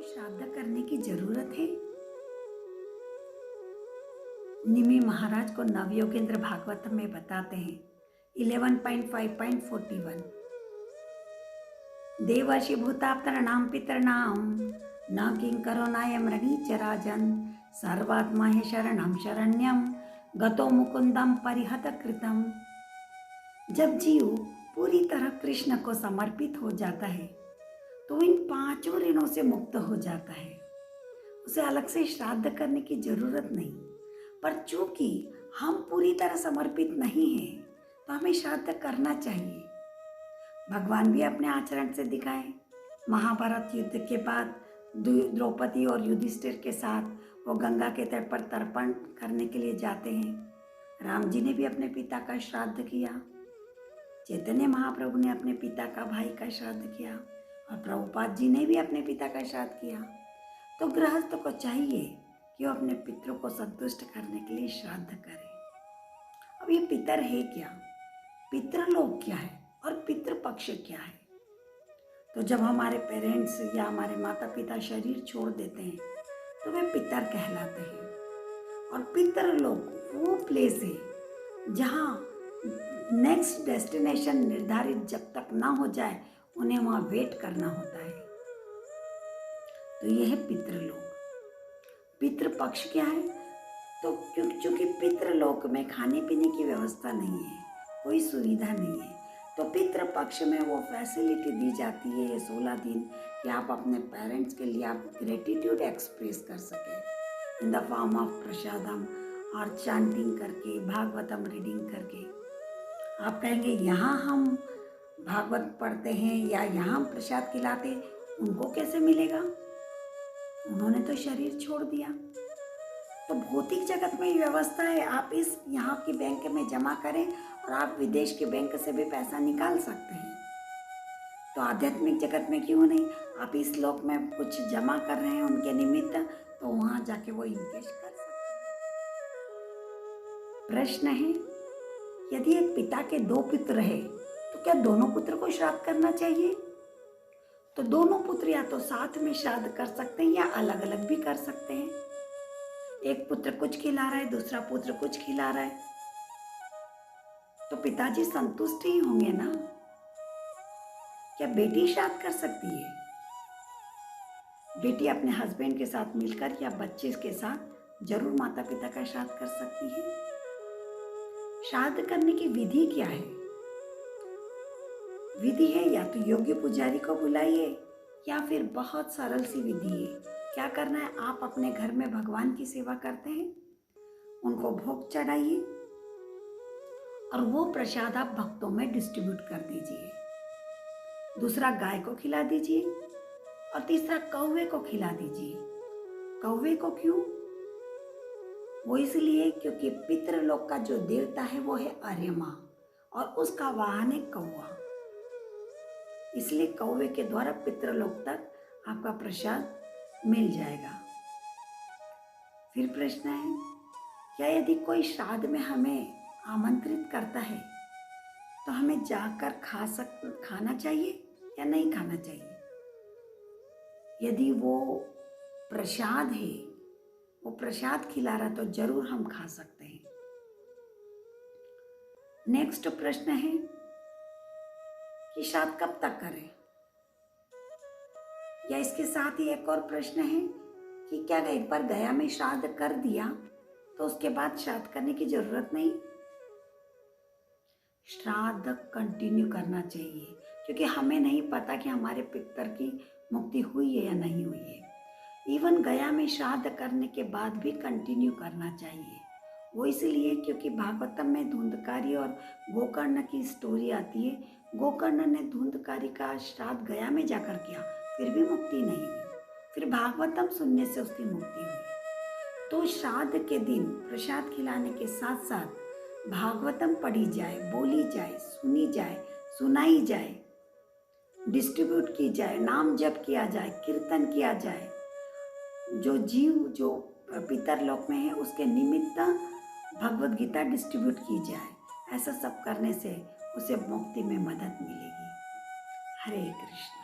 श्राद्ध करने की जरूरत है? निमि महाराज को नवयोगेंद्र भागवत में बताते हैं 11.5.41 देवर्षि भूताप्तरणाम पितरणाम न किंकरो नायम रणीचराजन सर्वात्मा है शरणम शरण्यम गतो मुकुंदम परिहत कृतम। जब जीव पूरी तरह कृष्ण को समर्पित हो जाता है तो इन पांचों ऋणों से मुक्त हो जाता है। उसे अलग से श्राद्ध करने की जरूरत नहीं, पर चूंकि हम पूरी तरह समर्पित नहीं हैं तो हमें श्राद्ध करना चाहिए। भगवान भी अपने आचरण से दिखाए। महाभारत युद्ध के बाद द्रौपदी और युधिष्ठिर के साथ वो गंगा के तट पर तर्पण करने के लिए जाते हैं। राम जी ने भी अपने पिता का श्राद्ध किया। चैतन्य महाप्रभु ने अपने पिता का भाई का श्राद्ध किया और प्रभुपाद जी ने भी अपने पिता का श्राद्ध किया। तो गृहस्थ को चाहिए कि वो अपने पितरों को संतुष्ट करने के लिए श्राद्ध करे। अब ये पितर है क्या, पितृलोक क्या है और पितृपक्ष क्या है? तो जब हमारे पेरेंट्स या हमारे माता पिता शरीर छोड़ देते हैं तो वे पितर कहलाते हैं। और पितृलोक वो प्लेस है जहाँ नेक्स्ट डेस्टिनेशन निर्धारित जब तक ना हो जाए उन्हें वहाँ वेट करना होता है। तो यह है पितृलोक। पितृपक्ष क्या है? तो क्योंकि पितृलोक में खाने पीने की व्यवस्था नहीं है, कोई सुविधा नहीं है, तो पितृपक्ष में वो फैसिलिटी दी जाती है ये 16 दिन कि आप अपने पेरेंट्स के लिए आप ग्रेटिट्यूड एक्सप्रेस कर सकें इन द फॉर्म ऑफ प्रसादम और चांटिंग करके, भागवतम रीडिंग करके। आप कहेंगे यहाँ हम भागवत पढ़ते हैं या यहाँ प्रसाद खिलाते, उनको कैसे मिलेगा? उन्होंने तो शरीर छोड़ दिया। तो भौतिक जगत में व्यवस्था है, आप इस यहाँ की बैंक में जमा करें और आप विदेश के बैंक से भी पैसा निकाल सकते हैं। तो आध्यात्मिक जगत में क्यों नहीं? आप इस लोक में कुछ जमा कर रहे हैं उनके निमित्त, तो वहाँ जाके वो इन्वेस्ट कर सकते हैं। प्रश्न है, यदि एक पिता के 2 पुत्र है तो क्या दोनों पुत्र को श्राद्ध करना चाहिए? तो दोनों पुत्र या तो साथ में श्राद्ध कर सकते हैं या अलग अलग भी कर सकते हैं। एक पुत्र कुछ खिला रहा है, दूसरा पुत्र कुछ खिला रहा है, तो पिताजी संतुष्ट ही होंगे ना। क्या बेटी श्राद्ध कर सकती है? बेटी अपने हस्बैंड के साथ मिलकर या बच्चे के साथ जरूर माता पिता का श्राद्ध कर सकती है। श्राद्ध करने की विधि क्या है? विधि है या तो योग्य पुजारी को बुलाइए या फिर बहुत सरल सी विधि है। क्या करना है, आप अपने घर में भगवान की सेवा करते हैं, उनको भोग चढ़ाइए और वो प्रसाद आप भक्तों में डिस्ट्रीब्यूट कर दीजिए। दूसरा गाय को खिला दीजिए और तीसरा कौवे को खिला दीजिए। कौवे को क्यों? वो इसलिए क्योंकि पितृलोक का जो देवता है वो है आर्यमा और उसका वाहन है कौवा, इसलिए कौवे के द्वारा पितृलोक तक आपका प्रसाद मिल जाएगा। फिर प्रश्न है, क्या यदि कोई श्राद्ध में हमें आमंत्रित करता है तो हमें जाकर खाना चाहिए या नहीं खाना चाहिए? यदि वो प्रसाद है, वो प्रसाद खिला रहा तो जरूर हम खा सकते हैं। नेक्स्ट प्रश्न है कि श्राद्ध कब तक करें? या इसके साथ ही एक और प्रश्न है कि क्या एक बार गया में श्राद्ध कर दिया तो उसके बाद श्राद्ध करने की जरूरत नहीं? श्राद्ध कंटिन्यू करना चाहिए क्योंकि हमें नहीं पता कि हमारे पितर की मुक्ति हुई है या नहीं हुई है। इवन गया में श्राद्ध करने के बाद भी कंटिन्यू करना चाहिए। वो इसलिए क्योंकि भागवतम में धुंधकारी और गोकर्ण की स्टोरी आती है। गोकर्ण ने धुंधकारी का श्राद्ध गया में जाकर किया, फिर भी मुक्ति नहीं हुई। फिर भागवतम सुनने से उसकी मुक्ति हुई। तो श्राद्ध के दिन प्रसाद खिलाने के साथ साथ भागवतम पढ़ी जाए, बोली जाए, सुनी जाए, सुनाई जाए, डिस्ट्रीब्यूट की जाए, नाम जप किया जाए, कीर्तन किया जाए। जो जीव जो पितरलोक में है उसके निमित्त भगवद गीता डिस्ट्रीब्यूट की जाए। ऐसा सब करने से उसे मुक्ति में मदद मिलेगी। हरे कृष्ण।